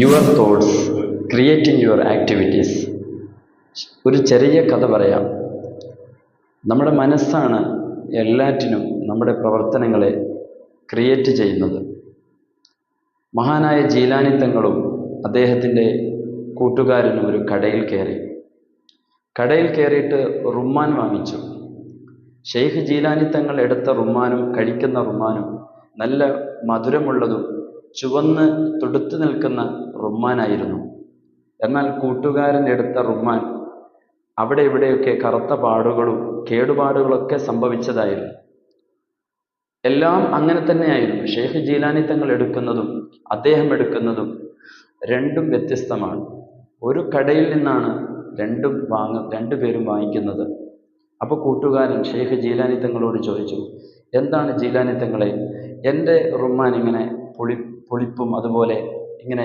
Your thoughts creating your activities. ഒരു ചെറിയ കഥ പറയാം. നമ്മുടെ മനസ്സാണ് എല്ലാറ്റിനും നമ്മുടെ പ്രവർത്തനങ്ങളെ ക്രിയേറ്റ് ചെയ്യുന്നത്. മഹാനായ ജീലാനി തങ്ങളും അദ്ദേഹത്തിൻ്റെ കൂട്ടുകാരനും ഒരു കടയിൽ കയറിയിട്ട് റുമ്മാൻ വാങ്ങിച്ചു. ഷെയ്ഖ് ജീലാനി തങ്ങൾ എടുത്ത റുമ്മാനും കഴിക്കുന്ന റുമ്മാനും നല്ല മധുരമുള്ളതും ചുവന്ന് തുടുത്തു നിൽക്കുന്ന റുമ്മാനായിരുന്നു. എന്നാൽ കൂട്ടുകാരൻ എടുത്ത റുമ്മാൻ അവിടെ ഇവിടെയൊക്കെ കറുത്ത പാടുകളും കേടുപാടുകളൊക്കെ സംഭവിച്ചതായിരുന്നു. എല്ലാം അങ്ങനെ തന്നെയായിരുന്നു. ഷെയ്ഖ് ജീലാനി തങ്ങൾ എടുക്കുന്നതും അദ്ദേഹം എടുക്കുന്നതും രണ്ടും വ്യത്യസ്തമാണ്. ഒരു കടയിൽ നിന്നാണ് രണ്ടുപേരും വാങ്ങിക്കുന്നത്. അപ്പോൾ കൂട്ടുകാരൻ ഷെയ്ഖ് ജീലാനി തങ്ങളോട് ചോദിച്ചു, എന്താണ് ജീലാനി തങ്ങളെ എൻ്റെ റുമ്മാൻ ഇങ്ങനെ പുളിപ്പും അതുപോലെ ഇങ്ങനെ